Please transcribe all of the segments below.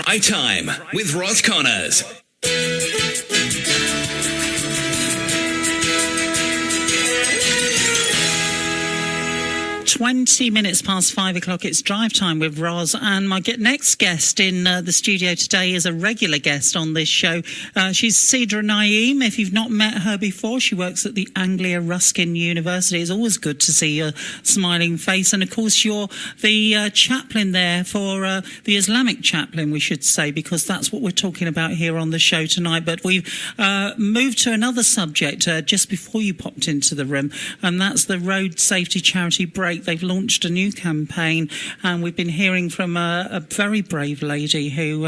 Drive Time with Roz Connors. 20 minutes past 5 o'clock. It's Drive Time with Roz, and my next guest in the studio today is a regular guest on this show. She's Sidra Naeem. If you've not met her before, she works at the Anglia Ruskin University. It's always good to see your smiling face, and of course you're the chaplain there for the Islamic chaplain, we should say, because that's what we're talking about here on the show tonight. But we've moved to another subject just before you popped into the room, and that's the road safety charity break. They've launched a new campaign, and we've been hearing from a very brave lady who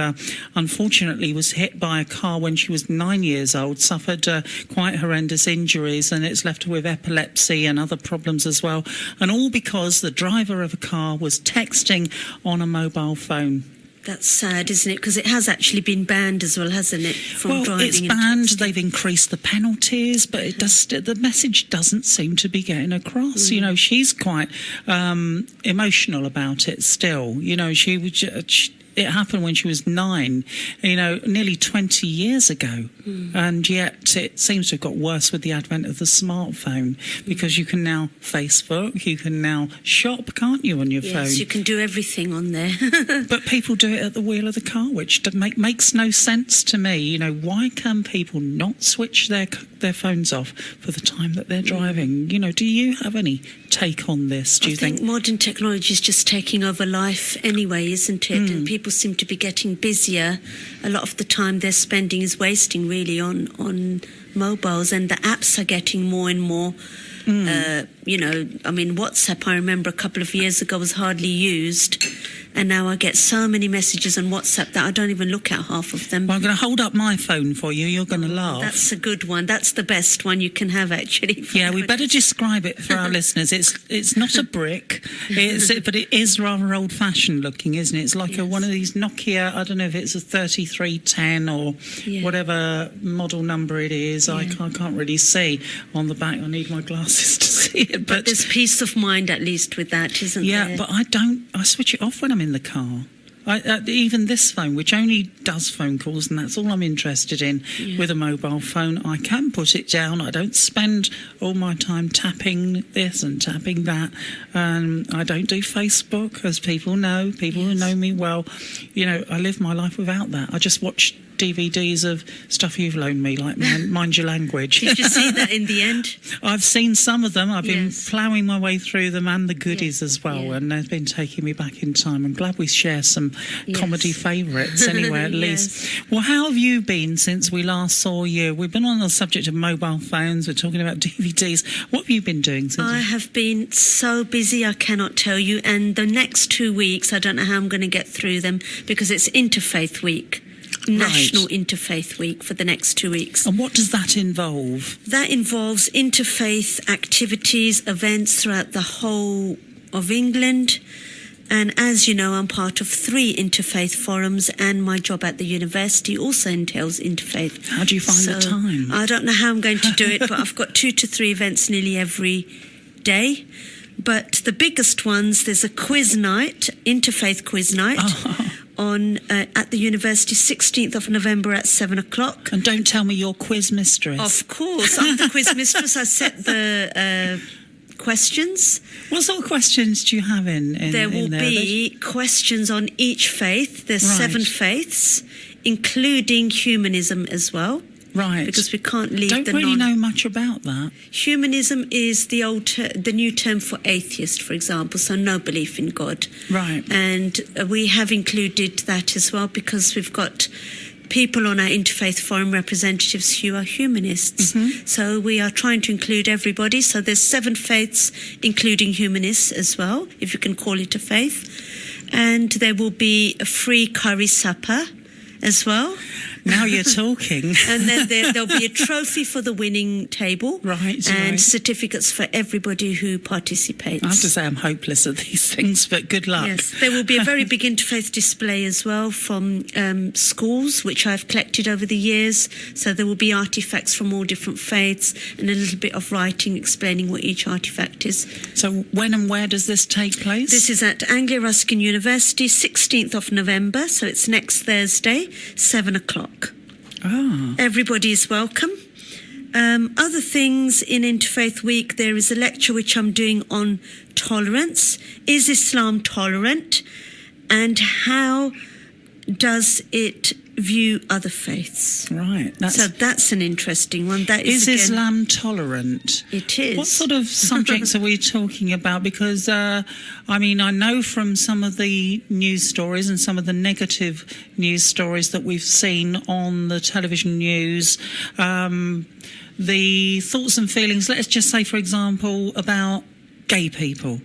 unfortunately was hit by a car when she was 9 years old, suffered quite horrendous injuries, and it's left her with epilepsy and other problems as well, and all because the driver of a car was texting on a mobile phone. That's sad, isn't it? Because it has actually been banned as well, hasn't it? From driving. It's banned. They've increased the penalties, but it does. The message doesn't seem to be getting across. You know, she's quite emotional about it still. You know, it happened when she was 9, you know, nearly 20 years ago. And yet it seems to have got worse with the advent of the smartphone, because you can now Facebook, you can now shop, can't you, on your phone? Yes, you can do everything on there. But people do it at the wheel of the car, which makes no sense to me. You know, why can people not switch their phones off for the time that they're driving? You know, do you have any take on this, do you think? I think modern technology is just taking over life anyway, isn't it? And people seem to be getting busier. A lot of the time they're spending is wasting really on mobiles, and the apps are getting more and more. You know, I mean, WhatsApp, I remember a couple of years ago was hardly used, and now I get so many messages on WhatsApp that I don't even look at half of them. Well, I'm going to hold up my phone for you. You're going to laugh. That's a good one. That's the best one you can have, actually. Yeah, we better describe it for our listeners. It's not a brick, but it is rather old-fashioned looking, isn't it? It's like one of these Nokia, I don't know if it's a 3310 or whatever model number it is. I can't really see on the back. I need my glasses to see it. But there's peace of mind, at least, with that, isn't there? Yeah, but I switch it off when I'm in the car. Even this phone, which only does phone calls, and that's all I'm interested in with a mobile phone, I can put it down. I don't spend all my time tapping this and tapping that. I don't do Facebook, as people know. People who know me well, you know, I live my life without that. I just watch DVDs of stuff you've loaned me, like Mind Your Language. Did you see that in the end? I've seen some of them. I've been ploughing my way through them, and the goodies as well, and they've been taking me back in time. I'm glad we share some comedy favourites anyway, at least. Well, how have you been since we last saw you? We've been on the subject of mobile phones. We're talking about DVDs. What have you been doing since? I have been so busy, I cannot tell you. And the next 2 weeks, I don't know how I'm going to get through them, because it's Interfaith Week. National Interfaith Week for the next 2 weeks. And what does that involve? That involves interfaith activities, events throughout the whole of England. And as you know, I'm part of 3 interfaith forums, and my job at the university also entails interfaith. How do you find the time? I don't know how I'm going to do it, but I've got 2 to 3 events nearly every day. But the biggest ones, there's a quiz night, interfaith quiz night. On at the university, 16th of November at 7 o'clock. And don't tell me you're quiz mistress. Of course, I'm the quiz mistress. I set the questions. What sort of questions do you have in there? Will be questions on each faith. There's 7 faiths, including humanism as well. Right. Because we can't leave Don't really know much about that. Humanism is the new term for atheist, for example, so no belief in God. Right. And we have included that as well, because we've got people on our Interfaith Forum, representatives who are humanists. So we are trying to include everybody. So there's 7 faiths, including humanists as well, if you can call it a faith. And there will be a free curry supper as well. Now you're talking. And then there'll be a trophy for the winning table. Right. And certificates for everybody who participates. I have to say I'm hopeless at these things, but good luck. Yes, there will be a very big interfaith display as well from schools, which I've collected over the years. So there will be artefacts from all different faiths and a little bit of writing explaining what each artefact is. So when and where does this take place? This is at Anglia Ruskin University, 16th of November, so it's next Thursday, 7 o'clock. Ah. Everybody is welcome. Other things in Interfaith Week, there is a lecture which I'm doing on tolerance. Is Islam tolerant? And how does it view other faiths? Right. So that's an interesting one. That is again, Islam tolerant? It is. What sort of subjects are we talking about? Because, I know from some of the news stories and some of the negative news stories that we've seen on the television news, the thoughts and feelings, let's just say, for example, about gay people.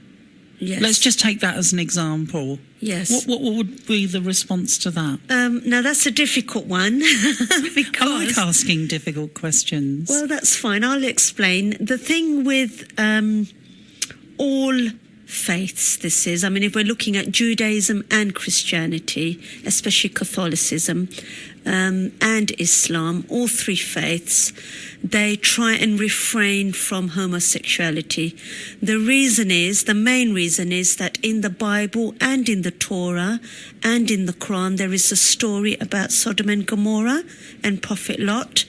Yes. Let's just take that as an example. Yes. What would be the response to that? Now, that's a difficult one. Because, I like asking difficult questions. Well, that's fine. I'll explain. The thing with all faiths, this is, if we're looking at Judaism and Christianity, especially Catholicism, and Islam, all three faiths, they try and refrain from homosexuality. The main reason is that in the Bible and in the Torah and in the Quran, there is a story about Sodom and Gomorrah and Prophet Lot.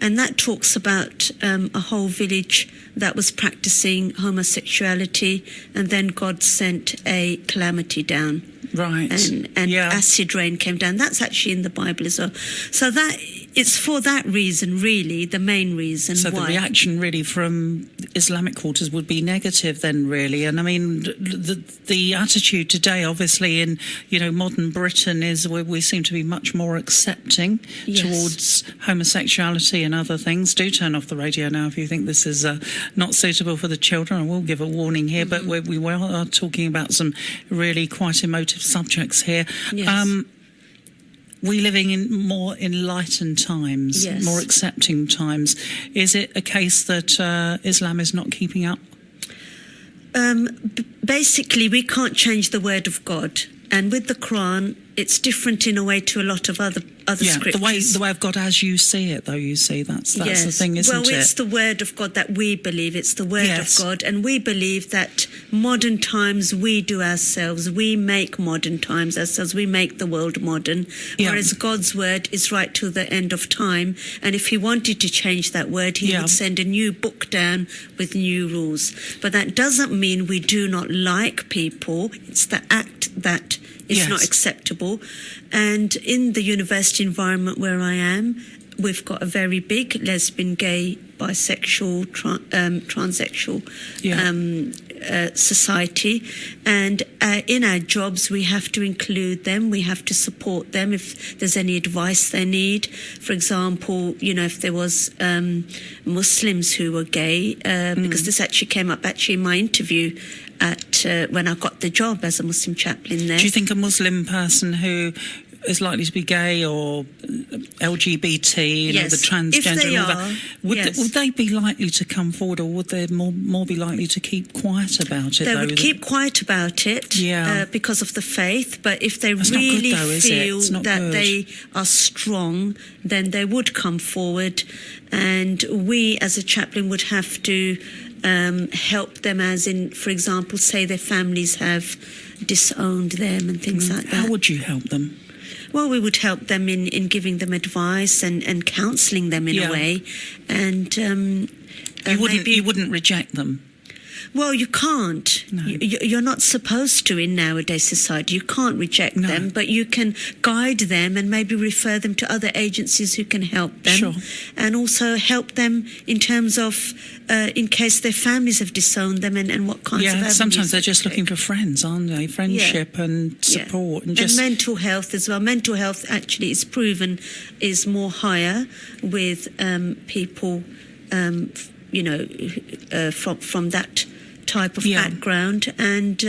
And that talks about a whole village that was practicing homosexuality, and then God sent a calamity down. Right. And acid rain came down. That's actually in the Bible as well. So that it's for that reason, really, the main reason why. So the reaction really from Islamic quarters would be negative then, really. And the attitude today, obviously, in modern Britain is we seem to be much more accepting towards homosexuality and other things. Do turn off the radio now if you think this is not suitable for the children. I will give a warning here, but we are talking about some really quite emotive subjects here. Yes. We're living in more enlightened times, more accepting times. Is it a case that Islam is not keeping up? Basically, we can't change the word of God. And with the Quran, it's different in a way to a lot of other scriptures. The way of God as you see it, though, you see. That's the thing, isn't it? Well, it's the word of God that we believe. It's the word of God. And we believe that modern times we do ourselves. We make modern times ourselves. We make the world modern. Whereas God's word is right till the end of time. And if he wanted to change that word, he would send a new book down with new rules. But that doesn't mean we do not like people. It's the act that is not acceptable. And in the university environment where I am, we've got a very big lesbian, gay, bisexual, transsexual society. And in our jobs, we have to include them. We have to support them if there's any advice they need. For example, if there was Muslims who were gay, because this actually came up in my interview when I got the job as a Muslim chaplain there. Do you think a Muslim person who is likely to be gay or LGBT, the transgender, and all that, would they be likely to come forward, or would they more be likely to keep quiet about it? They would keep quiet about it because of the faith, but if they really feel that they are strong, then they would come forward, and we as a chaplain would have to help them, as in, for example, say their families have disowned them and things like that. How would you help them? Well, we would help them in giving them advice and counselling them in a way. And you wouldn't reject them. Well, you can't. No. You're not supposed to in nowadays society. You can't reject them, but you can guide them and maybe refer them to other agencies who can help them. Sure. And also help them in terms of, in case their families have disowned them and what kinds of avenues. Sometimes they're just looking for friends, aren't they? Friendship and support. And mental health as well. Mental health actually is proven is more higher with people, from that type of background, and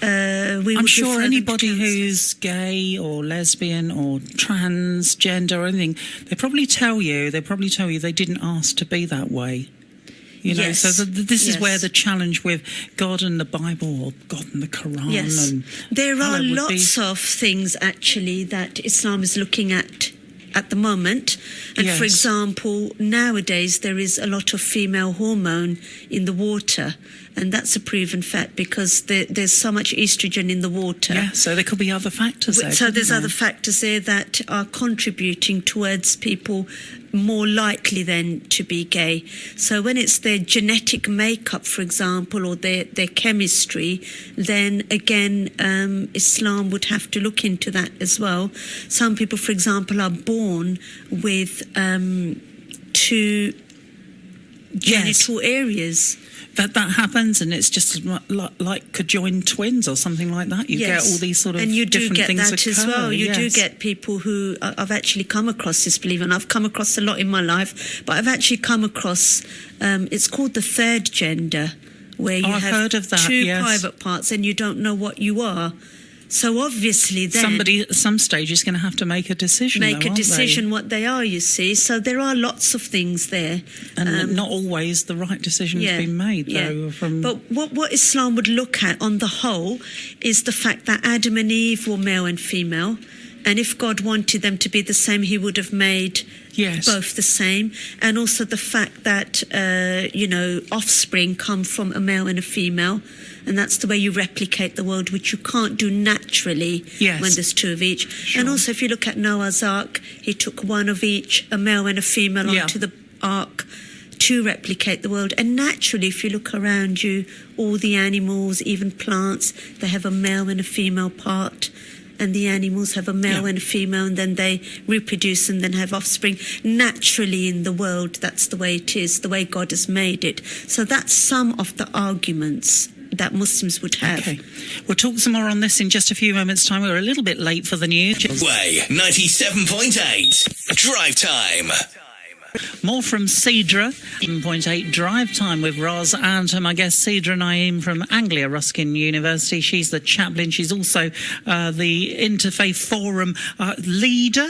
I'm sure anybody who's gay or lesbian or transgender or anything, they probably tell you they didn't ask to be that way. You know, yes. so this is where the challenge with God and the Bible, or God and the Quran. Yes. And there are lots of things actually that Islam is looking at the moment. And for example, nowadays there is a lot of female hormone in the water. And that's a proven fact because there's so much estrogen in the water. Yeah, so there could be other factors there. So there's other factors there that are contributing towards people more likely then to be gay. So when it's their genetic makeup, for example, or their chemistry, then again, Islam would have to look into that as well. Some people, for example, are born with two genital areas. That happens, and it's just like conjoined twins or something like that. You get all these sort of and you do different get things that occur. as well. You do get people who I've actually come across this. Believe it or not, I've come across a lot in my life, but I've actually come across. It's called the third gender, where you have heard of that, two private parts, and you don't know what you are. So obviously then somebody at some stage is going to have to make a decision. What they are, you see. So there are lots of things there. And not always the right decision has been made, though. But what Islam would look at on the whole is the fact that Adam and Eve were male and female. And if God wanted them to be the same, he would have made both the same. And also the fact that, offspring come from a male and a female. And that's the way you replicate the world, which you can't do naturally when there's two of each. Sure. And also, if you look at Noah's Ark, he took one of each, a male and a female, onto the ark to replicate the world. And naturally, if you look around you, all the animals, even plants, they have a male and a female part. And the animals have a male and a female, and then they reproduce and then have offspring. Naturally in the world, that's the way it is, the way God has made it. So that's some of the arguments that Muslims would have. Okay. We'll talk some more on this in just a few moments' time. We're a little bit late for the news. Way 97.8 Drive Time. More from Cedra, 7.8 Drive Time with Roz and my guest Cedra Naeem from Anglia Ruskin University. She's the chaplain. She's also the Interfaith Forum leader.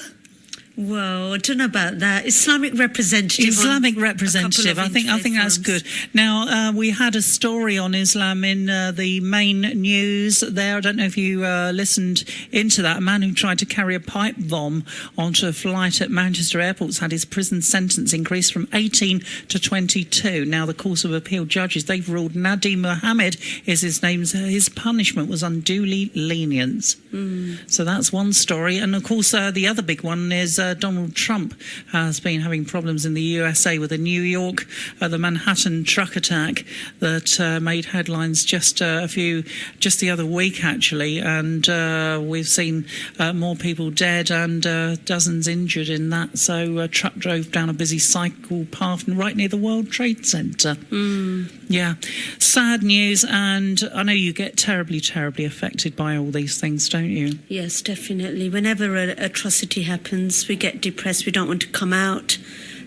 Well, I don't know about that. Islamic representative. I think that's good. Now, we had a story on Islam in the main news there. I don't know if you listened into that. A man who tried to carry a pipe bomb onto a flight at Manchester Airport's had his prison sentence increased from 18 to 22. Now, the Court of Appeal judges, they've ruled Nadim Mohammed is his name. His punishment was unduly lenient. So that's one story. And, of course, the other big one is Donald Trump has been having problems in the USA with the New York, the Manhattan truck attack that made headlines just the other week, actually. And we've seen more people dead and dozens injured in that. So a truck drove down a busy cycle path right near the World Trade Center. Yeah, sad news. And I know you get terribly, terribly affected by all these things, don't you? Yes, definitely. Whenever an atrocity happens, we get depressed. We don't want to come out.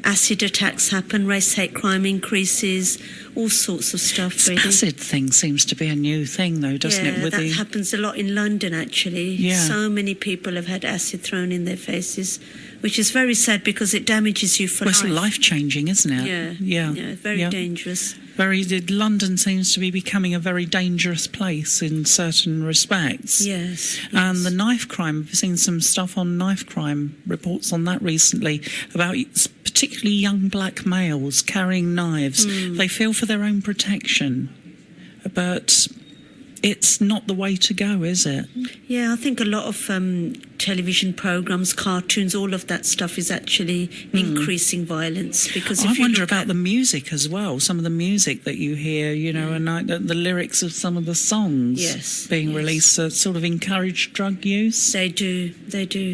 Acid attacks happen. Race hate crime increases. All sorts of stuff. Really. Acid thing seems to be a new thing, though, doesn't it? That happens a lot in London, actually. Yeah. So many people have had acid thrown in their faces, which is very sad because it damages you for life. It's life-changing, isn't it? Yeah, very dangerous. London seems to be becoming a very dangerous place in certain respects. Yes. And the knife crime, I've seen some stuff on knife crime, reports on that recently, about particularly young black males carrying knives. They feel for their own protection, but it's not the way to go, is it? Yeah, I think a lot of television programs, cartoons, all of that stuff is actually increasing violence. Because I wonder about the music as well. Some of the music that you hear, and the lyrics of some of the songs being released sort of encourage drug use. They do,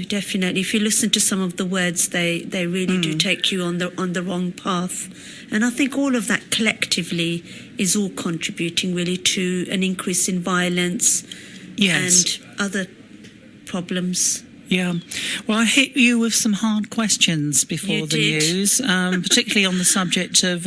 definitely. If you listen to some of the words, they really do take you on the wrong path. And I think all of that collectively is all contributing really to an increase in violence and other problems. Yeah. Well, I hit you with some hard questions before You the did. news, particularly on the subject of,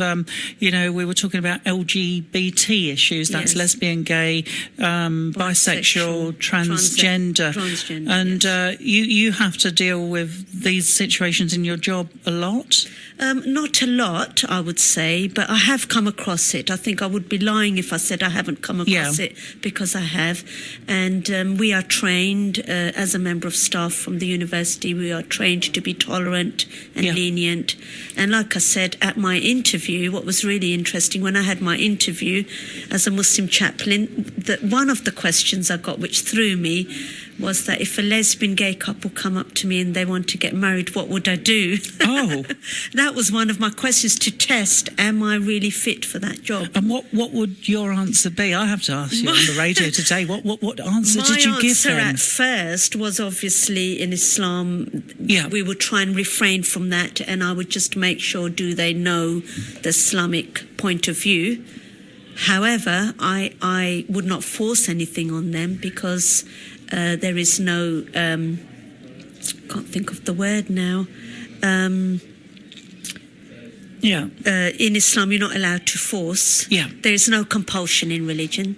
we were talking about LGBT issues. That's Yes. lesbian, gay, bisexual, transgender. Transgender, And yes. you have to deal with these situations in your job a lot? Not a lot, I would say, but I have come across it. I think I would be lying if I said I haven't come across it, because I have. And we are trained, as a member of staff from the university, we are trained to be tolerant and lenient. And like I said, at my interview, what was really interesting, when I had my interview as a Muslim chaplain, that one of the questions I got, which threw me, was that if a lesbian gay couple come up to me and they want to get married, what would I do? Oh. That was one of my questions to test, am I really fit for that job? And what would your answer be? I have to ask you on the radio today. What answer did you give them? My answer at first was obviously in Islam, we would try and refrain from that, and I would just make sure, do they know the Islamic point of view? However, I would not force anything on them, because there is no, can't think of the word now. In Islam, you're not allowed to force. Yeah. There is no compulsion in religion.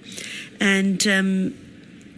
And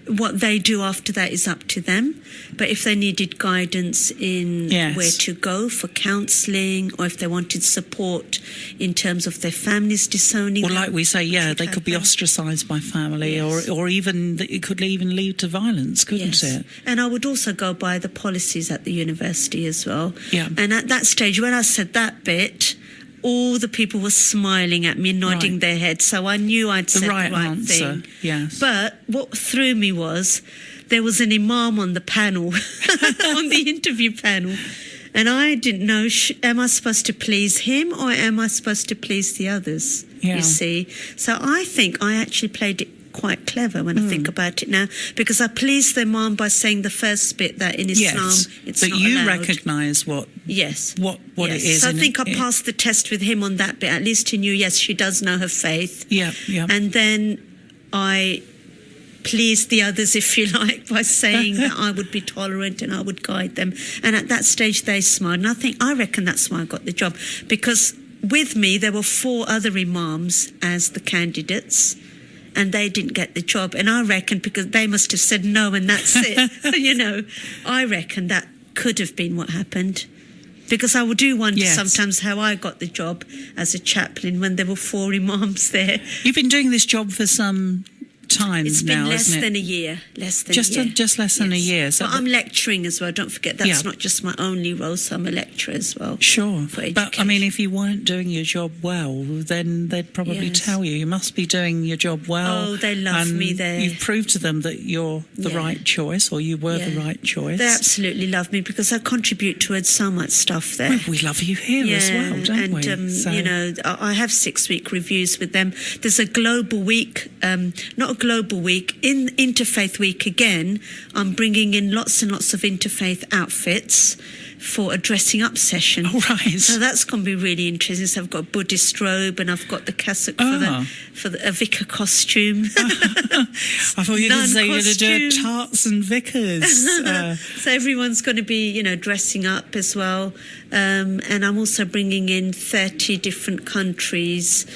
what they do after that is up to them. But if they needed guidance in where to go for counselling, or if they wanted support in terms of their families disowning or them, like we say, they could be ostracised by family, or even it could even lead to violence, couldn't it? And I would also go by the policies at the university as well. Yeah. And at that stage, when I said that bit, all the people were smiling at me, nodding their heads, so I knew I'd said the right answer. thing. Yes. But what threw me was there was an imam on the panel, on the interview panel, and I didn't know, am I supposed to please him or am I supposed to please the others? You see? So I think I actually played it quite clever when I think about it now, because I pleased the imam by saying the first bit, that in Islam it's but not you allowed. recognise what it is. So I think I passed the test with him on that bit. At least he knew, yes, she does know her faith. Yeah. And then I pleased the others, if you like, by saying that I would be tolerant and I would guide them. And at that stage they smiled. And I reckon that's why I got the job, because with me there were 4 other imams as the candidates, and they didn't get the job. And I reckon because they must have said no and that's it. I reckon that could have been what happened. Because I would do wonder sometimes how I got the job as a chaplain when there were 4 imams there. You've been doing this job for some time it's now, been less isn't it? than a year. Just less than a year. So but I'm lecturing as well. Don't forget, that's not just my only role, so I'm a lecturer as well. Sure. For education. But, I mean, if you weren't doing your job well, then they'd probably tell you must be doing your job well. Oh, they love me there. You've proved to them that you're the right choice, or you were the right choice. They absolutely love me because I contribute towards so much stuff there. Well, we love you here as well, don't we? And, I have 6-week reviews with them. There's a global week, not a global week, in Interfaith Week again, I'm bringing in lots and lots of interfaith outfits for a dressing up session. Oh, right. So that's going to be really interesting. So I've got a Buddhist robe and I've got the cassock for a vicar costume. I thought you were going to say you're going to do tarts and vicars. So everyone's going to be, dressing up as well. And I'm also bringing in 30 different countries'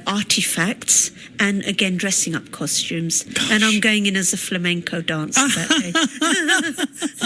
artifacts and, again, dressing up costumes. Gosh. And I'm going in as a flamenco dancer that day.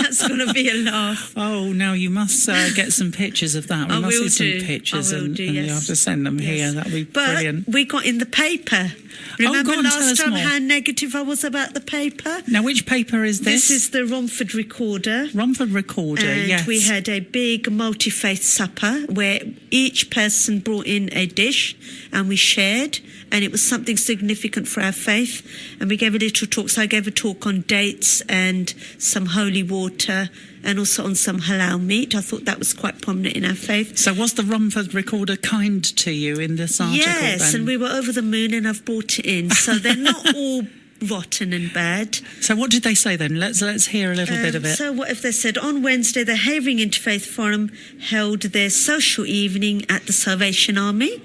That's going to be a laugh. Oh, now you must get some pictures of that. We must see some pictures and you have to send them here. That would be brilliant. But we got in the paper. Remember last time more. How negative I was about the paper? Now, which paper is this? This is the Romford Recorder. Romford Recorder, and we had a big multi-faith supper where each person brought in a dish and we shared, and it was something significant for our faith. And we gave a little talk. So I gave a talk on dates and some holy water, and also on some halal meat. I thought that was quite prominent in our faith. So was the Romford Recorder kind to you in this article? Yes, then? And we were over the moon, and I've brought it in. So they're not all rotten and bad. So what did they say then? Let's hear a little bit of it. So what if they said, on Wednesday, the Havering Interfaith Forum held their social evening at the Salvation Army.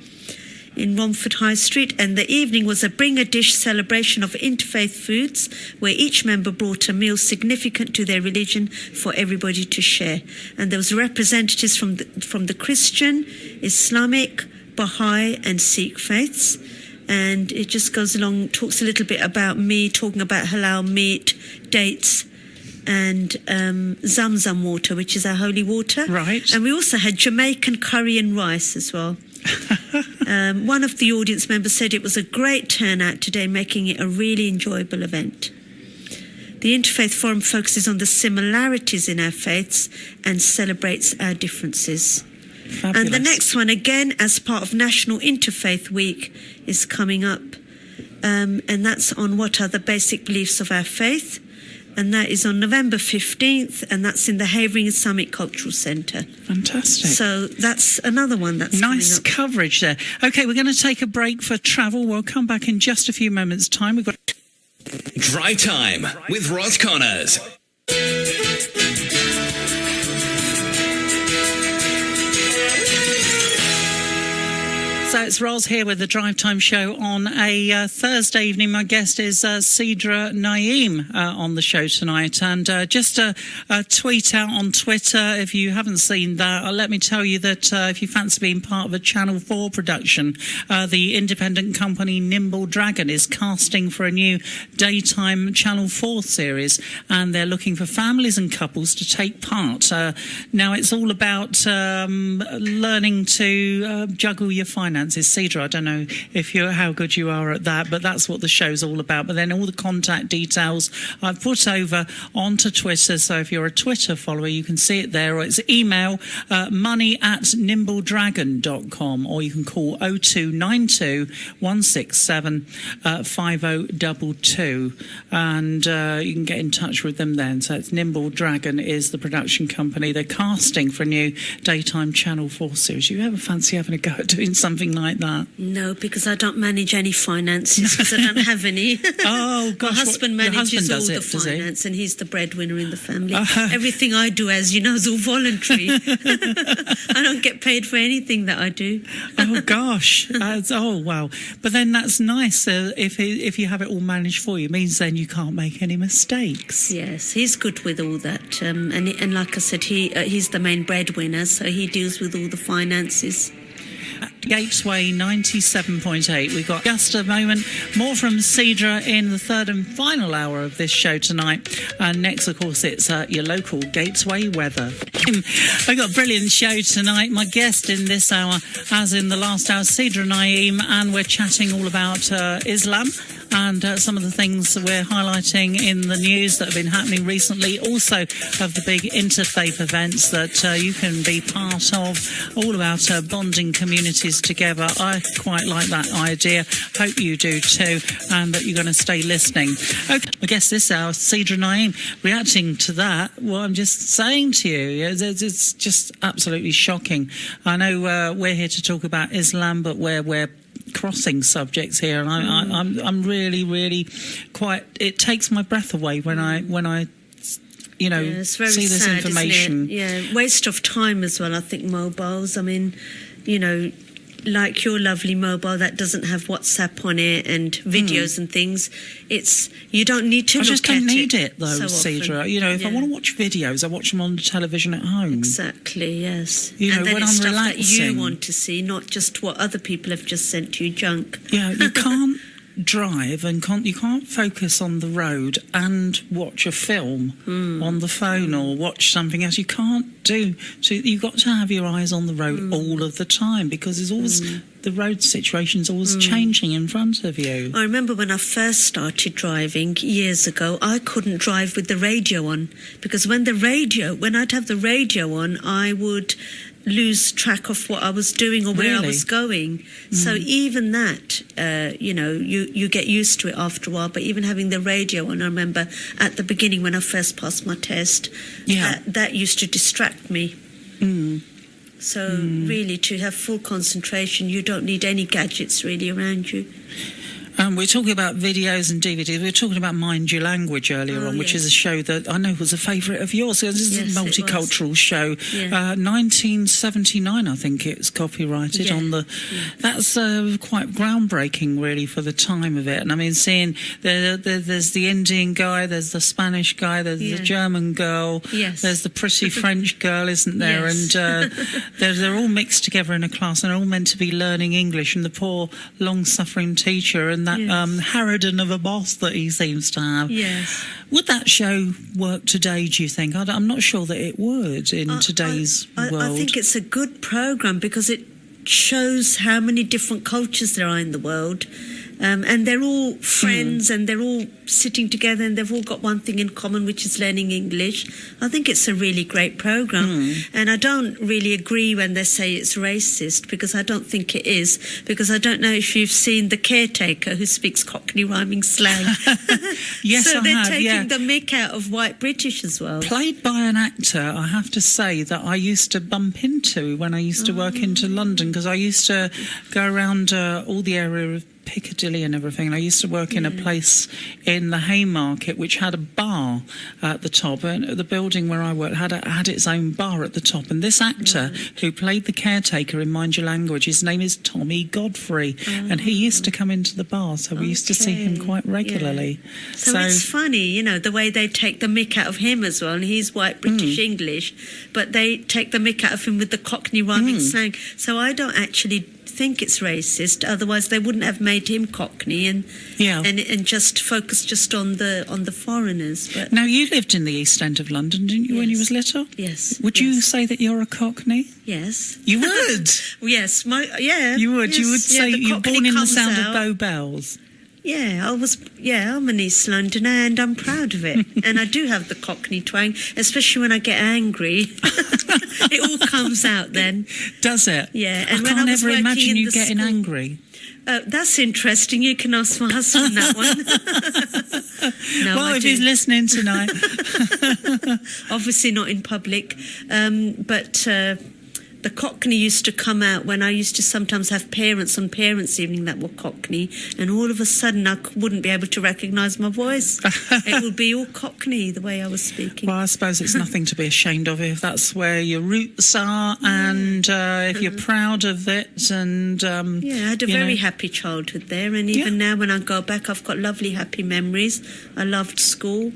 in Romford High Street, and the evening was a Bring a Dish celebration of interfaith foods, where each member brought a meal significant to their religion for everybody to share. And there was representatives from the Christian, Islamic, Baha'i and Sikh faiths. And it just goes along, talks a little bit about me, talking about halal meat, dates, and Zamzam water, which is our holy water. Right. And we also had Jamaican curry and rice as well. One of the audience members said it was a great turnout today, making it a really enjoyable event. The Interfaith Forum focuses on the similarities in our faiths and celebrates our differences. Fabulous. And the next one, again, as part of National Interfaith Week, is coming up. And that's on what are the basic beliefs of our faith. And that is on November 15th, and that's in the Havering Islamic Cultural Centre. Fantastic. So that's another one that's nice coming up. coverage there. OK, we're going to take a break for travel. We'll come back in just a few moments' time. We've got Drive Time with Roz Connors. So it's Roz here with the Drive Time Show on a Thursday evening. My guest is Sidra Naeem on the show tonight. And just a tweet out on Twitter, if you haven't seen that, let me tell you that if you fancy being part of a Channel 4 production, the independent company Nimble Dragon is casting for a new daytime Channel 4 series. And they're looking for families and couples to take part. Now, it's all about learning to juggle your finances. Sidra, I don't know how good you are at that, but that's what the show's all about. But then all the contact details I've put over onto Twitter, so if you're a Twitter follower, you can see it there, or it's email money@nimbledragon.com, or you can call 0292 167 5022, and you can get in touch with them then. So it's Nimble Dragon is the production company. They're casting for a new daytime Channel 4 series. You ever fancy having a go at doing something like that? No, because I don't manage any finances, because I don't have any. Oh, gosh. My husband manages all the does finance, and he's the breadwinner in the family. Everything I do, as you know, is all voluntary. I don't get paid for anything that I do. Oh, gosh. Oh, wow. But then that's nice if you have it all managed for you. It means then you can't make any mistakes. Yes, he's good with all that. And like I said, he's the main breadwinner, so he deals with all the finances. Gatesway 97.8. We've got just a moment more from Sidra in the third and final hour of this show tonight. And next, of course, it's your local Gatesway weather. I've got a brilliant show tonight. My guest in this hour, as in the last hour, Sidra Naeem, and we're chatting all about Islam and some of the things that we're highlighting in the news that have been happening recently. Also of the big interfaith events that you can be part of, all about bonding communities together. I quite like that idea. Hope you do too, and that you're going to stay listening. Okay, I guess this hour, Sidra Naeem, reacting to that, what I'm just saying to you, it's just absolutely shocking. I know we're here to talk about Islam, but we're crossing subjects here, and I'm really quite. It takes my breath away when I see this sad, information. Yeah, waste of time as well. I think mobiles. I mean, like your lovely mobile that doesn't have WhatsApp on it and videos and things. You don't need to. I just don't need it though, so Sidra. If I want to watch videos, I watch them on the television at home. Exactly. Yes. And then when it's I'm stuff relaxing, that you relaxing. want to see, not just what other people have just sent you junk. Yeah, you can't drive and you can't focus on the road and watch a film on the phone or watch something else. You can't do. So you've got to have your eyes on the road all of the time, because there's always the road situation's always changing in front of you. I remember when I first started driving years ago, I couldn't drive with the radio on, because when I'd have the radio on, I would lose track of what I was doing or where I was going. So even that, you get used to it after a while. But even having the radio on, I remember at the beginning when I first passed my test, that used to distract me. So really, to have full concentration, you don't need any gadgets really around you. We're talking about videos and DVDs. We were talking about Mind Your Language earlier on, which is a show that I know was a favourite of yours. This is a multicultural show. 1979, I think it's copyrighted on the... That's quite groundbreaking, really, for the time of it. And I mean, seeing there's the Indian guy, there's the Spanish guy, there's the German girl, there's the pretty French girl, isn't there? Yes. And they're all mixed together in a class, and they're all meant to be learning English. And the poor, long-suffering teacher and that harridan of a boss that he seems to have. Yes. Would that show work today, do you think? I'm not sure that it would in today's world. I think it's a good programme because it shows how many different cultures there are in the world. And they're all friends and they're all sitting together and they've all got one thing in common, which is learning English. I think it's a really great programme. And I don't really agree when they say it's racist, because I don't think it is, because I don't know if you've seen The Caretaker, who speaks Cockney rhyming slang. Yes, so I they're have, taking the mick out of white British as well. Played by an actor, I have to say, that I used to bump into when I used to work into London, because I used to go around all the area of Piccadilly and everything. And I used to work in a place in the Haymarket which had a bar at the top, and the building where I worked had its own bar at the top. And this actor who played the caretaker in Mind Your Language, his name is Tommy Godfrey, and he used to come into the bar, so we used to see him quite regularly. So it's funny, you know, the way they take the mick out of him as well, and he's white British English, but they take the mick out of him with the Cockney rhyming slang. So I don't actually think it's racist, otherwise they wouldn't have made him Cockney and just focus just on the foreigners. But now, you lived in the East End of London, didn't you, when you was little? Yes. Would you say that you're a Cockney? Yes. You would? Yes, You would. Yes, You would say you're born in the sound out. of Bow Bells. Yeah, I'm an East Londoner and I'm proud of it. And I do have the Cockney twang, especially when I get angry. It all comes out then. Does it? Yeah. And I can't ever imagine you getting angry. That's interesting. You can ask my husband that one. No, well, if he's listening tonight. Obviously not in public. But the Cockney used to come out when I used to sometimes have parents on Parents' Evening that were Cockney, and all of a sudden I wouldn't be able to recognise my voice. It would be all Cockney, the way I was speaking. Well, I suppose it's nothing to be ashamed of if that's where your roots are, and if you're proud of it. And I had a very happy childhood there, and even now when I go back, I've got lovely, happy memories. I loved school.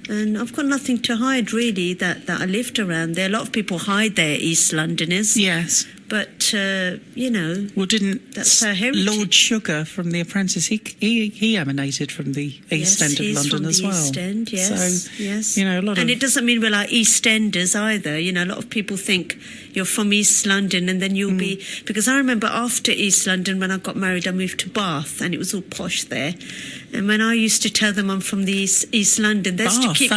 And I've got nothing to hide, really, that I lived around there. A lot of people hide their East Londoners. Yes. But, well, didn't that's our heritage. Lord Sugar from The Apprentice, he emanated from the East End of London as well. East End, yes. So, yes. A lot and it doesn't mean we're like EastEnders either. A lot of people think you're from East London and then you'll be... Because I remember after East London, when I got married, I moved to Bath and it was all posh there. And when I used to tell them I'm from the East London, they used to keep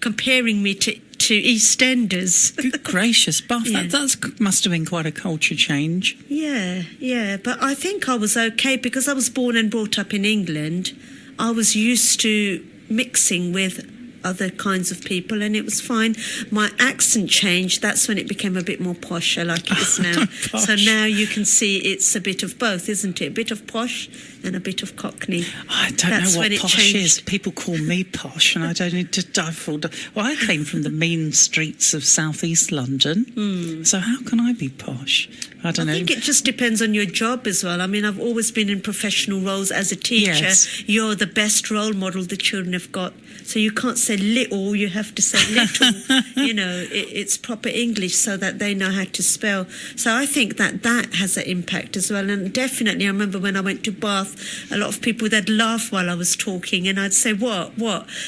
comparing me to EastEnders. Good gracious, Bath, that must have been quite a culture change. Yeah, but I think I was okay because I was born and brought up in England. I was used to mixing with other kinds of people and it was fine. My accent changed, that's when it became a bit more posh, like it is now. So now you can see it's a bit of both, isn't it? A bit of posh and a bit of Cockney. I don't know what posh is. People call me posh and I don't need to dive. Well, I came from the mean streets of southeast London, so how can I be posh? I don't know. I think it just depends on your job as well. I mean, I've always been in professional roles as a teacher. Yes. You're the best role model the children have got. So you can't say little, you have to say little. It's proper English so that they know how to spell. So I think that has an impact as well. And definitely, I remember when I went to Bath, a lot of people, they'd laugh while I was talking and I'd say, what?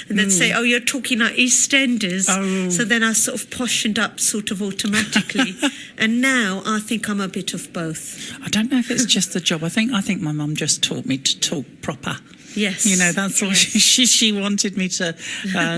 And they'd say, oh, you're talking like EastEnders. Oh. So then I sort of poshened up sort of automatically. And now I think I'm a bit of both. I don't know if it's just the job. I think my mum just taught me to talk proper. Yes. That's all she wanted me to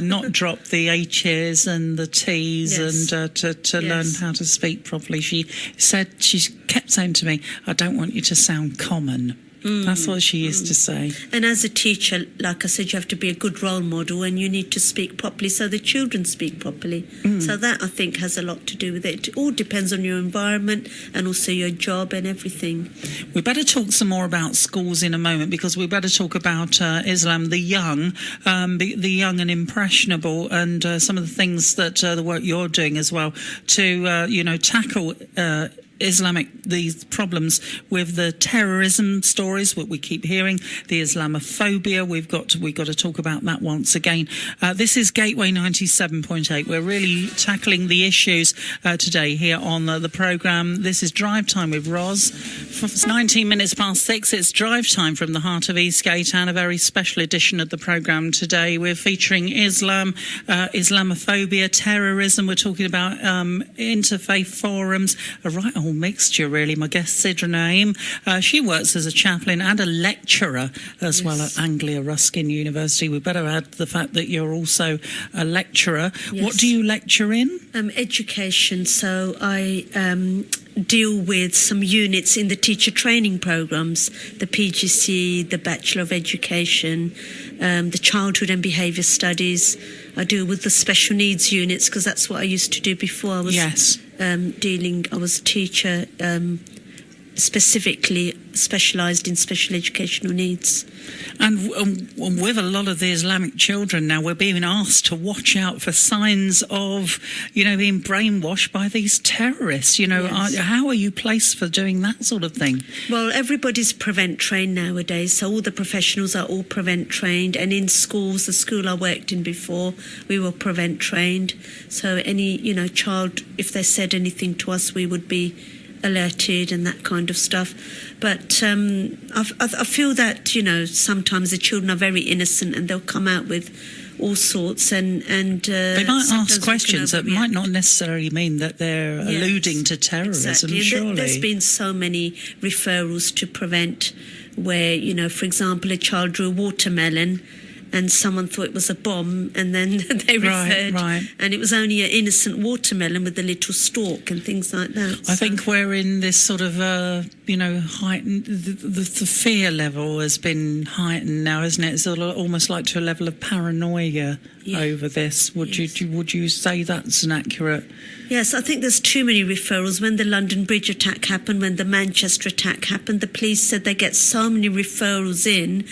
not drop the H's and the T's and to learn how to speak properly. She kept saying to me, I don't want you to sound common. That's what she used to say. And as a teacher, like I said, you have to be a good role model, and you need to speak properly so the children speak properly. So that, I think, has a lot to do with it. It all depends on your environment and also your job and everything. We better talk some more about schools in a moment, because we better talk about Islam, the young and impressionable, and some of the things that the work you're doing as well to tackle these problems with the terrorism stories, what we keep hearing, the Islamophobia. We've got to talk about that once again. This is Gateway 97.8. We're really tackling the issues today here on the programme. This is Drive Time with Roz. It's 19 minutes past 6. It's Drive Time from the heart of Eastgate, and a very special edition of the programme today. We're featuring Islam, Islamophobia, terrorism. We're talking about interfaith forums, a right old mixture, really. My guest, Sidra Naeem, she works as a chaplain and a lecturer as well at Anglia Ruskin University. We better add the fact that you're also a lecturer. Yes. What do you lecture in? Education. So I deal with some units in the teacher training programs, the PGC, the Bachelor of Education, the Childhood and Behaviour Studies. I deal with the special needs units, because that's what I used to do before. I was I was a teacher specifically specialised in special educational needs. And with a lot of the Islamic children now, we're being asked to watch out for signs of, being brainwashed by these terrorists. Yes. How are you placed for doing that sort of thing? Well, everybody's prevent trained nowadays, so all the professionals are all prevent trained. And in schools, the school I worked in before, we were prevent trained. So any, child, if they said anything to us, we would be alerted and that kind of stuff. But I feel that sometimes the children are very innocent, and they'll come out with all sorts, and they might ask questions that might not necessarily mean that they're alluding to terrorism. Exactly. Surely There's been so many referrals to prevent where, for example, a child drew a watermelon and someone thought it was a bomb, and then they referred, and it was only an innocent watermelon with a little stalk and things like that. I think we're in this sort of, heightened, the fear level has been heightened now, isn't it? It's almost like to a level of paranoia over this. Would you say that's an accurate? Yes, I think there's too many referrals. When the London Bridge attack happened, when the Manchester attack happened, the police said they get so many referrals in,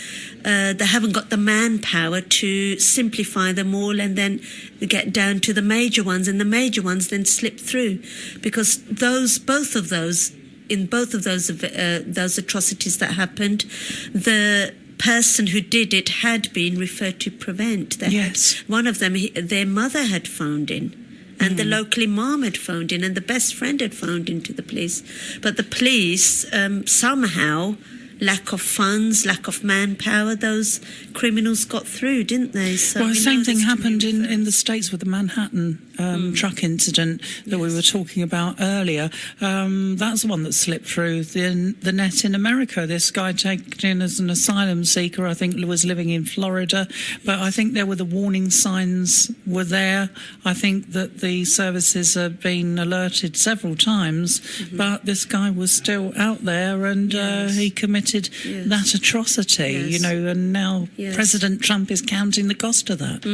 they haven't got the manpower to simplify them all and then get down to the major ones, and the major ones then slip through, because both of those atrocities that happened, the person who did it had been referred to prevent. One of them, their mother had phoned in, and the local imam had phoned in, and the best friend had phoned in to the police. But the police, somehow, lack of funds, lack of manpower, those criminals got through, didn't they? So the same thing happened in the States with the Manhattan truck incident that we were talking about earlier. That's the one that slipped through the net in America. This guy taken in as an asylum seeker, I think, was living in Florida, but I think the warning signs were there. I think that the services have been alerted several times, but this guy was still out there, and he committed that atrocity, and now President Trump is counting the cost of that.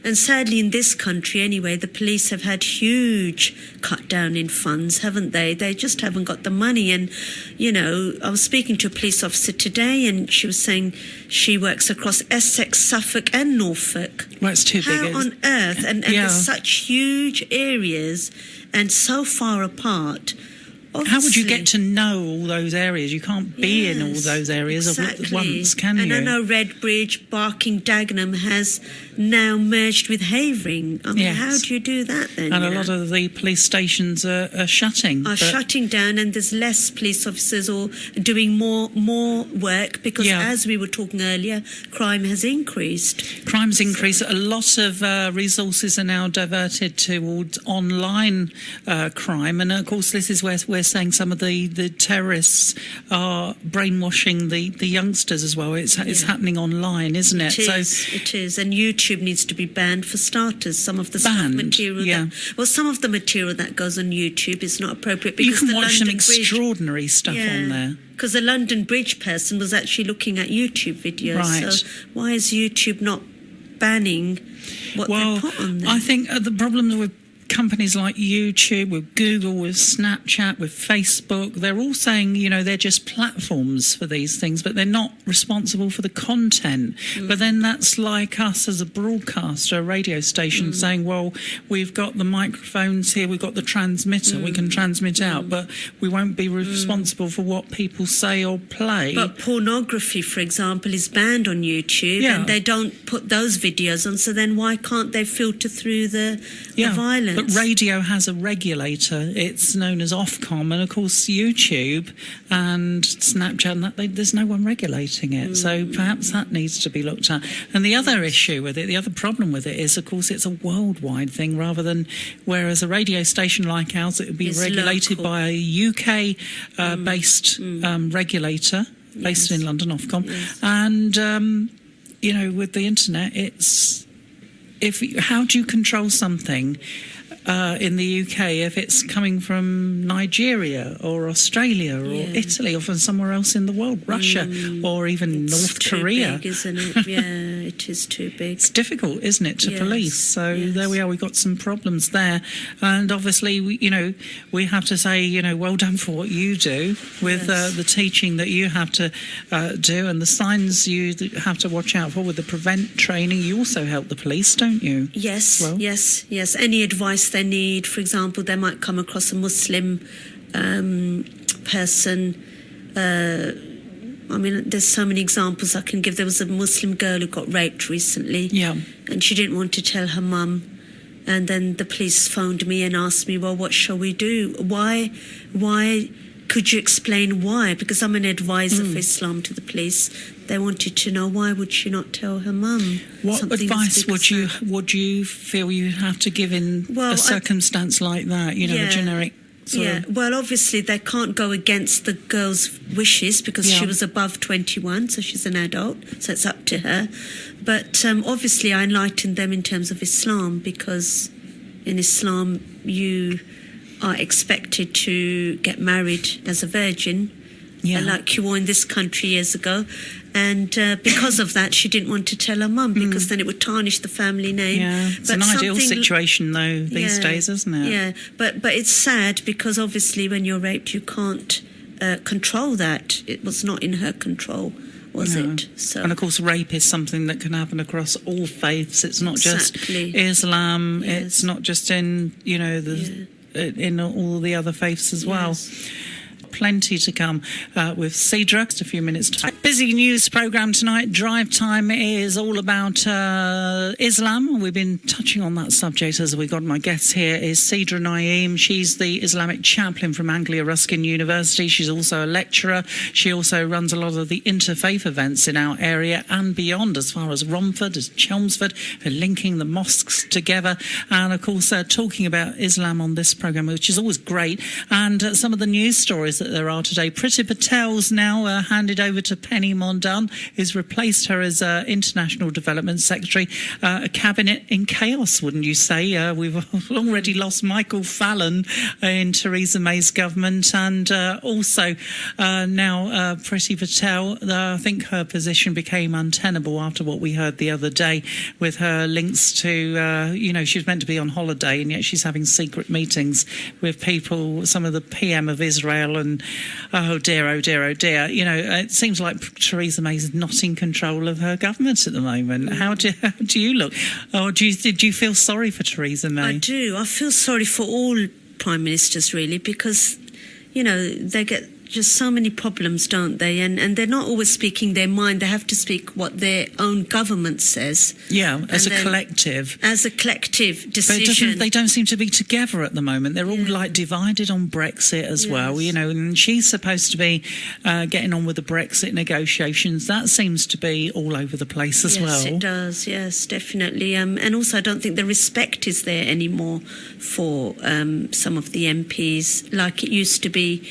And sadly, in this country anyway, the police have had huge cut down in funds, haven't they? They just haven't got the money. And, I was speaking to a police officer today, and she was saying she works across Essex, Suffolk and Norfolk. Well, it's too big. How on earth? And there's such huge areas and so far apart. Obviously. How would you get to know all those areas? You can't be in all those areas at once, can you? And I know Redbridge, Barking, Dagenham has now merged with Havering. I mean, how do you do that then? And a lot of the police stations are shutting. Shutting down, and there's less police officers or doing more work because, as we were talking earlier, crime has increased. Crime's increased. A lot of resources are now diverted towards online crime. And, of course, this is where we're saying some of the terrorists are brainwashing the youngsters as well. It's happening online, isn't it? It is. And YouTube YouTube needs to be banned for starters. Some of the some of the material that goes on YouTube is not appropriate because you can watch some extraordinary stuff on there. Because the London Bridge person was actually looking at YouTube videos. Right. So why is YouTube not banning what they put on there? I think the problem with companies like YouTube, with Google, with Snapchat, with Facebook, they're all saying, they're just platforms for these things, but they're not responsible for the content. But then that's like us as a broadcaster, a radio station, saying, well, we've got the microphones here, we've got the transmitter, we can transmit out, but we won't be responsible for what people say or play. But pornography, for example, is banned on YouTube, and they don't put those videos on, so then why can't they filter through the violence? But radio has a regulator. It's known as Ofcom, and of course YouTube and Snapchat, and there's no one regulating it. So perhaps that needs to be looked at. And the other issue with it, the other problem with it is, of course, it's a worldwide thing rather than, whereas a radio station like ours, it would be regulated by a UK-based regulator based in London, Ofcom. And, with the internet, how do you control something in the UK if it's coming from Nigeria or Australia or Italy or from somewhere else in the world, Russia or even North Korea? It's too big, isn't it? Yeah, it is too big. It's difficult, isn't it, to police? So there we are, we've got some problems there. And obviously, we have to say, well done for what you do with the teaching that you have to do and the signs you have to watch out for with the prevent training. You also help the police, don't you? Yes, yes. Any advice they need, for example, they might come across a Muslim person. There's so many examples I can give. There was a Muslim girl who got raped recently, and she didn't want to tell her mum. And then the police phoned me and asked me, well, what shall we do? Why? Could you explain why? Because I'm an advisor for Islam to the police. They wanted to know, why would she not tell her mum? What advice would you feel you have to give in a circumstance like that? A generic sort of... Well, obviously they can't go against the girl's wishes because she was above 21, so she's an adult, so it's up to her. But obviously I enlightened them in terms of Islam, because in Islam you are expected to get married as a virgin, like you were in this country years ago. And because of that, she didn't want to tell her mum, because then it would tarnish the family name. Yeah, it's an ideal situation, though, these days, isn't it? Yeah, but it's sad because obviously when you're raped, you can't control that. It was not in her control, was it? So. And of course, rape is something that can happen across all faiths. It's not just Islam. Yes. It's not just in, in all the other faiths as well. Plenty to come with Cedra. Just a few minutes time. Busy news programme tonight. Drive Time is all about Islam. We've been touching on that subject as we got my guest here is Cedra Naeem. She's the Islamic chaplain from Anglia Ruskin University. She's also a lecturer. She also runs a lot of the interfaith events in our area and beyond, as far as Romford, as Chelmsford, linking the mosques together. And of course, talking about Islam on this programme, which is always great. And some of the news stories that there are today. Priti Patel's now handed over to Penny Mondun, who's replaced her as International Development Secretary. A cabinet in chaos, wouldn't you say? We've already lost Michael Fallon in Theresa May's government, and also now Priti Patel. I think her position became untenable after what we heard the other day with her links to, she was meant to be on holiday, and yet she's having secret meetings with people, some of the PM of Israel, and oh dear. It seems like Theresa May's not in control of her government at the moment. How do you look? Or did you feel sorry for Theresa May? I do. I feel sorry for all prime ministers, really, because, they get just so many problems, don't they? And they're not always speaking their mind. They have to speak what their own government says. Yeah, as a collective. As a collective decision. But they don't seem to be together at the moment. They're all divided on Brexit as well, and she's supposed to be getting on with the Brexit negotiations. That seems to be all over the place as well. Yes, it does. Yes, definitely. And also I don't think the respect is there anymore for some of the MPs like it used to be.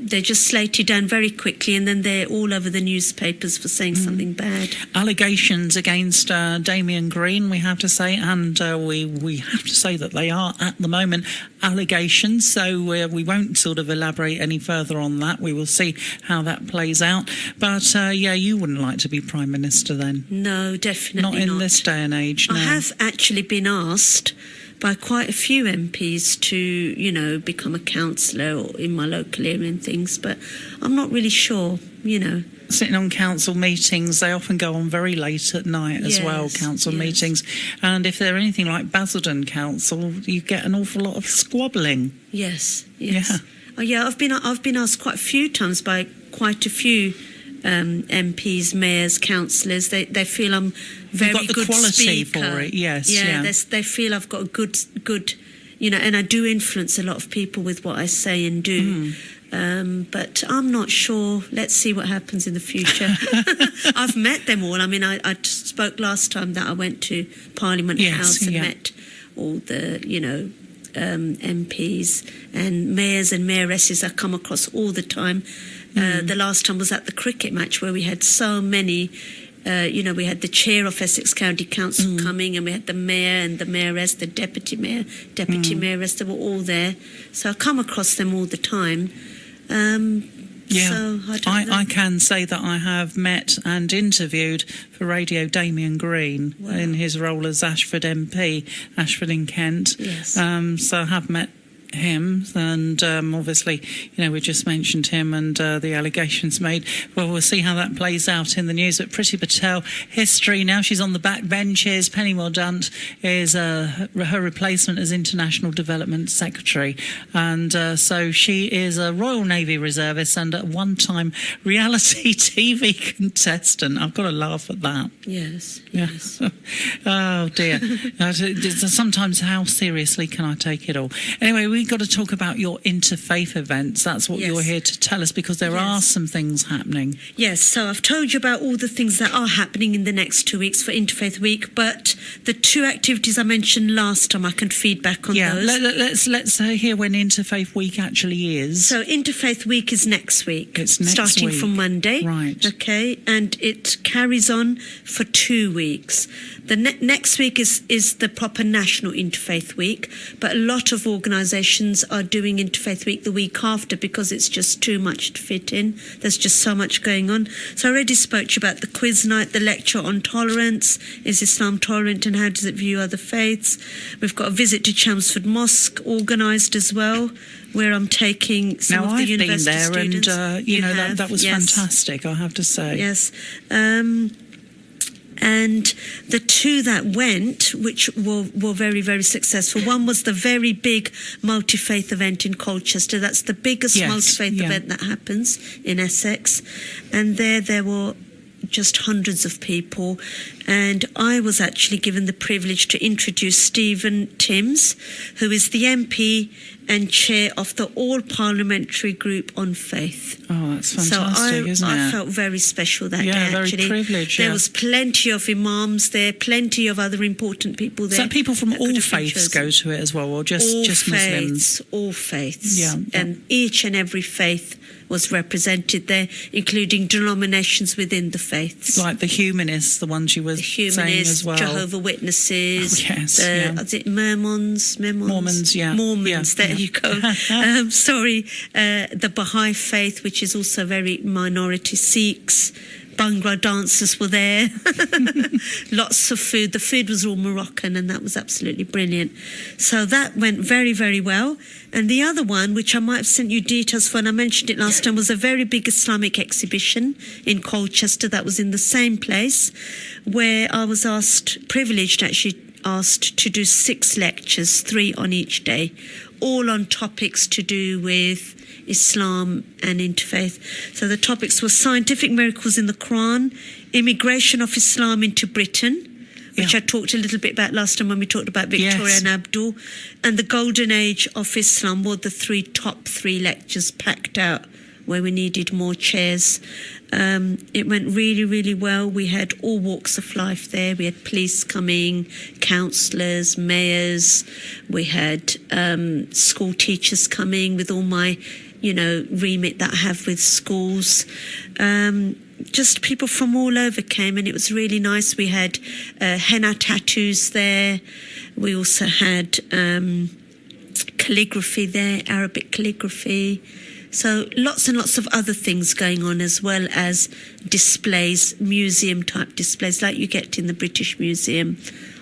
they're just slated down very quickly, and then they're all over the newspapers for saying something bad. Allegations against Damien Green, we have to say, and we have to say that they are at the moment allegations, so we won't sort of elaborate any further on that. We will see how that plays out. But you wouldn't like to be Prime Minister then? No, definitely not. Not in this day and age, no. I have actually been asked by quite a few MPs to, become a councillor or in my local area and things, but I'm not really sure, Sitting on council meetings, they often go on very late at night as well, council meetings. And if they're anything like Basildon Council, you get an awful lot of squabbling. Yes. Yeah. Oh, yeah, I've been asked quite a few times by quite a few MPs, mayors, councillors. They feel I'm very You've got the good quality speaker. for it, yes. Yeah. They feel I've got a good, and I do influence a lot of people with what I say and do. But I'm not sure. Let's see what happens in the future. I've met them all. I mean, I spoke last time that I went to Parliament House and met all the, MPs and mayors and mayoresses I come across all the time. The last time was at the cricket match where we had so many. We had the chair of Essex County Council coming, and we had the mayor and the mayoress, the deputy mayor, deputy mayoress. They were all there. So I come across them all the time. So I can say that I have met and interviewed for radio Damien Green in his role as Ashford MP, Ashford in Kent. Yes. So I have met him, and obviously, we just mentioned him and the allegations made. Well, we'll see how that plays out in the news. But Priti Patel, history now. She's on the back benches. Penny Mordaunt is her replacement as International Development Secretary, and so she is a Royal Navy reservist and a one-time reality TV contestant. I've got to laugh at that. Yes. Oh dear. Sometimes how seriously can I take it all? Anyway, we've got to talk about your interfaith events. That's what you're here to tell us, because there are some things happening. Yes, so I've told you about all the things that are happening in the next 2 weeks for Interfaith Week, but the two activities I mentioned last time, I can feedback on those. Let's hear when Interfaith Week actually is. So Interfaith Week is next week. It's next starting week. from Monday. Right. Okay, and it carries on for 2 weeks. The next week is the proper National Interfaith Week, but a lot of organisations are doing Interfaith Week the week after because it's just too much to fit in. There's just so much going on. So I already spoke to you about the quiz night, the lecture on tolerance. Is Islam tolerant and how does it view other faiths? We've got a visit to Chelmsford Mosque organised as well, where I'm taking some of the university students. Now, I've been there, and that was fantastic, I have to say. Yes. And the two that went, which were very, very successful, one was the very big multi-faith event in Colchester. That's the biggest multi-faith event that happens in Essex. And there were just hundreds of people. And I was actually given the privilege to introduce Stephen Timms, who is the MP and chair of the All-Parliamentary Group on Faith. Oh, that's fantastic, isn't it? I felt very special that day, actually. Very privileged, There was plenty of imams there, plenty of other important people there. So people from all faiths go to it as well, or just Muslims? All faiths. Yeah. And each and every faith was represented there, including denominations within the faiths. Like the humanists, the ones you were saying as well. Jehovah Witnesses. Oh, yes, is it Mormons? Mormons, yeah. Mormons, there you go. The Baha'i faith, which is also very minority. Sikhs. Bhangra dancers were there. Lots of food. The food was all Moroccan, and that was absolutely brilliant. So that went very, very well. And the other one, which I might have sent you details for, and I mentioned it last time, was a very big Islamic exhibition in Colchester that was in the same place, where I was privileged to do 6 lectures, 3 on each day, all on topics to do with Islam and interfaith. So the topics were scientific miracles in the Quran, immigration of Islam into Britain, which I talked a little bit about last time when we talked about Victoria and Abdul, and the golden age of Islam were the top three lectures packed out where we needed more chairs. It went really, really well. We had all walks of life there. We had police coming, counsellors, mayors. We had school teachers coming with all my remit that I have with schools. Just people from all over came, and it was really nice. We had henna tattoos there. We also had calligraphy there, Arabic calligraphy. So lots and lots of other things going on, as well as displays, museum-type displays like you get in the British Museum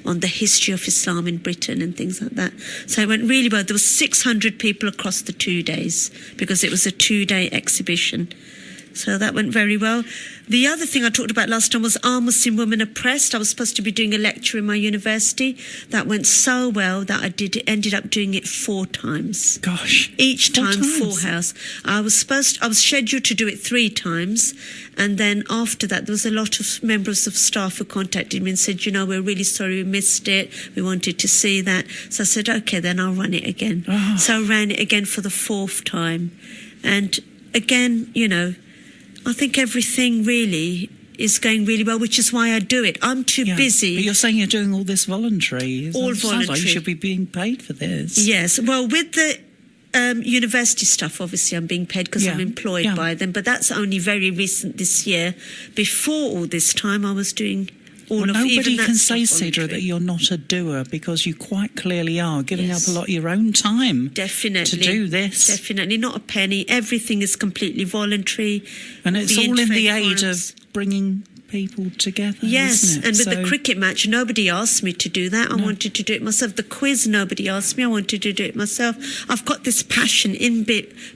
on the history of Islam in Britain and things like that. So it went really well. There was 600 people across the 2 days because it was a 2-day exhibition. So that went very well. The other thing I talked about last time was Are Muslim Women Oppressed? I was supposed to be doing a lecture in my university. That went so well that I ended up doing it 4 times. Gosh. Each 4 time, times. full house. I was scheduled to do it 3 times. And then after that, there was a lot of members of staff who contacted me and said, we're really sorry we missed it. We wanted to see that. So I said, okay, then I'll run it again. Oh. So I ran it again for the 4th time. And again, I think everything really is going really well, which is why I do it. I'm too busy. But you're saying you're doing all this voluntary. All Sounds voluntary. like you should be being paid for this. Yes. Well, with the university stuff, obviously I'm being paid because I'm employed by them, but that's only very recent this year. Before all this time, I was doing all of nobody even that can stuff say, Sidra, voluntary. that you're not a doer, because you quite clearly are giving Yes. up a lot of your own time Definitely. to do this. Definitely. Not a penny. Everything is completely voluntary. And it's The all in the interfaith aid forums. of bringing people together, Yes, isn't it? and with the So- cricket match, nobody asked me to do that. I wanted to do it myself. The quiz, nobody asked me. I wanted to do it myself. I've got this passion,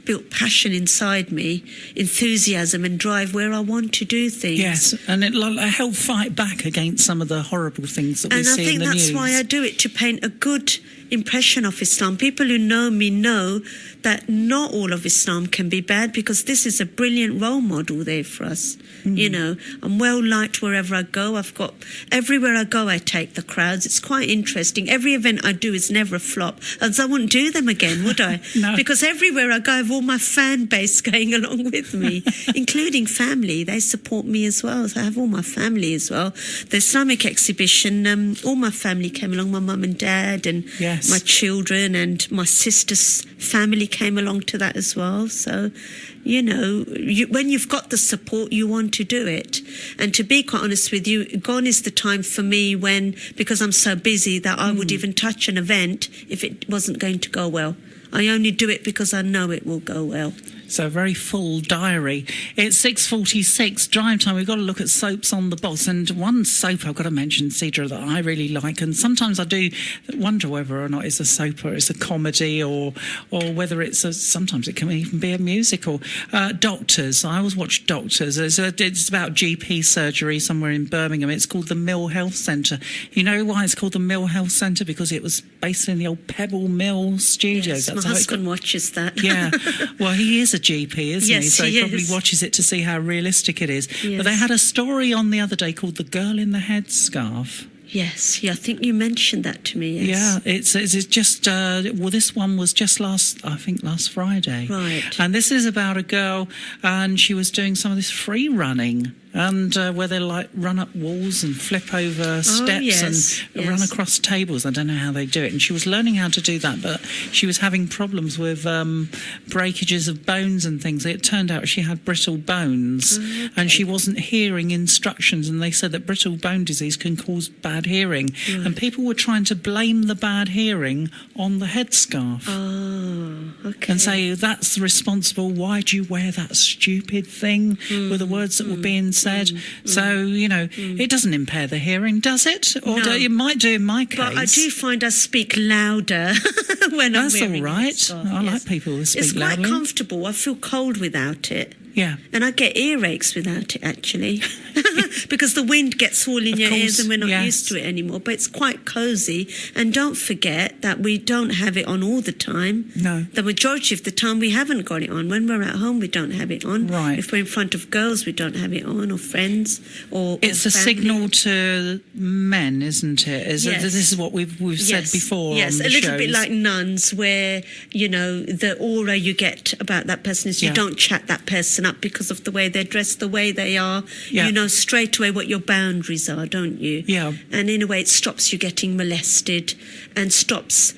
built passion inside me, enthusiasm and drive where I want to do things. Yes, and it'll help fight back against some of the horrible things that we And I see think in the that's news. why I do it, to paint a good impression of Islam. People who know me know that not all of Islam can be bad, because this is a brilliant role model there for us. I'm well liked wherever I go. Everywhere I go, I take the crowds. It's quite interesting. Every event I do is never a flop, as I wouldn't do them again, would I? No. Because everywhere I go, I have all my fan base going along with me, including family. They support me as well. So I have all my family as well. The Islamic exhibition, all my family came along, my mum and dad and Yes. my children, and my sister's family came along to that as well. So, when you've got the support, you want to do it. And to be quite honest with you, gone is the time for me when, because I'm so busy, that I would even touch an event if it wasn't going to go well. I only do it because I know it will go well. So a very full diary. It's 6:46 drive time. We've got to look at soaps on the box, and one soap I've got to mention, Sidra, that I really like, and sometimes I do wonder whether or not it's a soap or it's a comedy, or whether sometimes it can even be a musical. Doctors. I always watch Doctors. It's about GP surgery somewhere in Birmingham. It's called the Mill Health Centre. You know why it's called the Mill Health Centre? Because it was based in the old Pebble Mill studios. Yes, my husband watches that. Yeah. Well, he is a GP, isn't he? Yes, So he probably is. watches it to see how realistic it is. Yes. But they had a story on the other day called The Girl in the Headscarf. Yes, I think you mentioned that to me, yes. Yeah, it's just, this one was just last Friday. Right. And this is about a girl, and she was doing some of this free running, and where they run up walls and flip over steps yes, and yes. run across tables. I don't know how they do it. And she was learning how to do that, but she was having problems with breakages of bones and things. It turned out she had brittle bones, and she wasn't hearing instructions, and they said that brittle bone disease can cause bad hearing. And people were trying to blame the bad hearing on the headscarf. Oh, okay. And say, that's responsible. Why do you wear that stupid thing? Were the words that were being said. So, it doesn't impair the hearing, does it? Or No. it might do in my case. But I do find I speak louder when That's I'm wearing all right. a headscarf, I yes. like people who speak It's loudly. quite comfortable. I feel cold without it. Yeah. And I get earaches without it, actually, because the wind gets all in Of your course, ears and we're not yes. used to it anymore. But it's quite cosy. And don't forget that we don't have it on all the time. No. The majority of the time we haven't got it on. When we're at home, we don't have it on. Right. If we're in front of girls, we don't have it on, or friends, or It's a family. signal to men, isn't it? Yes. This is what we've said before. Yes, on a the little bit shows. like nuns, where, the aura you get about that person is you Yeah. don't chat that person up because of the way they're dressed, the way they are. Yeah. You know straight away what your boundaries are, don't you? Yeah. And in a way, it stops you getting molested and stops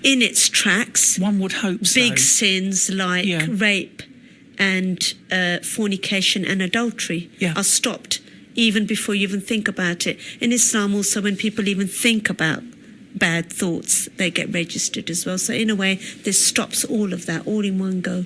in its tracks. One would hope so. Big sins like rape and fornication and adultery are stopped even before you even think about it. In Islam also, when people even think about bad thoughts, they get registered as well. So in a way, this stops all of that, all in one go.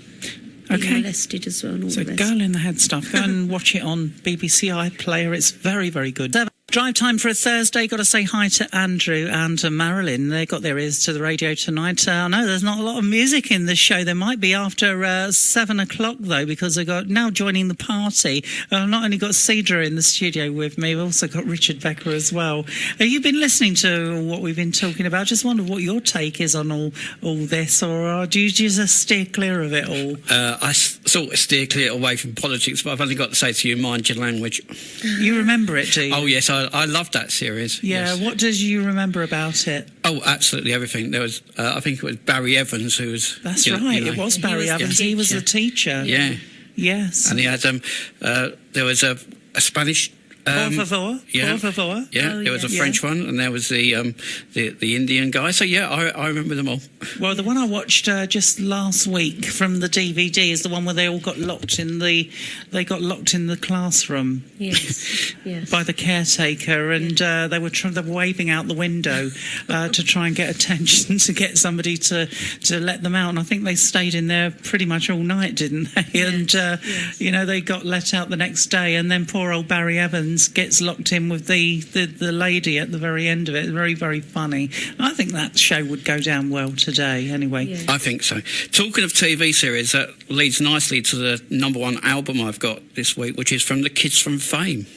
Being molested as well and all the rest. Girl in the Head stuff. Go and watch it on BBC iPlayer. It's very, very good. Drive time for a Thursday. Got to say hi to Andrew and Marilyn. They got their ears to the radio tonight. I know there's not a lot of music in this show. There might be after 7 o'clock, though, because they've got now joining the party. I've not only got Cedra in the studio with me, we've also got Richard Becker as well. Have you been listening to what we've been talking about? Just wonder what your take is on all this, or do you just steer clear of it all? I sort of steer clear away from politics, but I've only got to say to you, mind your language. You remember it, do you? Oh, yes, I loved that series. Yeah, yes. What did you remember about it? Oh, absolutely everything. There was, I think it was Barry Evans who was... That's right, it was Barry Evans. He was the teacher. Yeah. Yes. And he had, there was a Spanish... Por favor. Yeah. Por favor. Yeah, there was a French one, and there was the Indian guy. So yeah, I remember them all. Well, the one I watched just last week from the DVD is the one where they all got locked in the classroom. Yes. By the caretaker, and they were waving out the window to try and get attention to get somebody to let them out. And I think they stayed in there pretty much all night, didn't they? Yes. And you know, they got let out the next day, and then poor old Barry Evans gets locked in with the lady at the very end of it. Very, very funny. I think that show would go down well today anyway. Yeah. I think so. Talking of TV series, that leads nicely to the number one album I've got this week, which is from the Kids from Fame.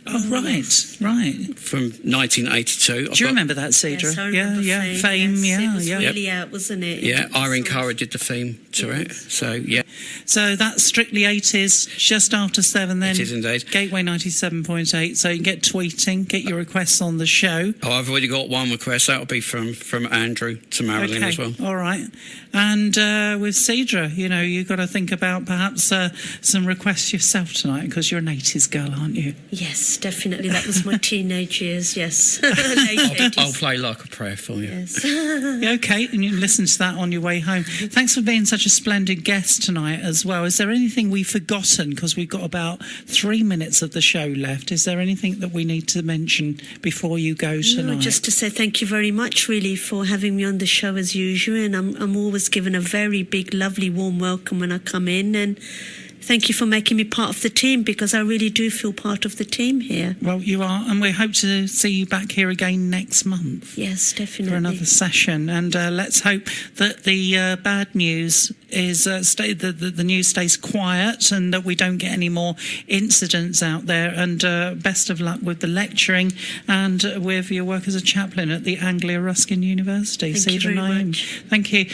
Oh, right. From 1982. Do you remember that, Cedra? Yes, I remember Fame, yes. yeah. It was really out, wasn't it? Yeah, Irene Cara did the theme to it. So, yeah. So that's Strictly 80s, just after 7 then. It is indeed. Gateway 97.8. So you can get tweeting, get your requests on the show. Oh, I've already got one request. That'll be from Andrew to Marilyn as well. All right. And with Cedra, you know, you've got to think about perhaps some requests yourself tonight, because you're an 80s girl, aren't you? Yes, definitely. That was my teenage years, yes. I'll play Like a Prayer for you. Yes. Okay, and you can listen to that on your way home. Thanks for being such a splendid guest tonight as well. Is there anything we've forgotten? Because we've got about 3 minutes of the show left. Is there anything that we need to mention before you go tonight? No, just to say thank you very much, really, for having me on the show as usual. And I'm always given a very big, lovely, warm welcome when I come in. And thank you for making me part of the team, because I really do feel part of the team here. Well, you are, and we hope to see you back here again next month. Yes, definitely. For another session. And let's hope that the bad news is the news stays quiet, and that we don't get any more incidents out there. And best of luck with the lecturing and with your work as a chaplain at the Anglia Ruskin University. Thank you very much. Thank you.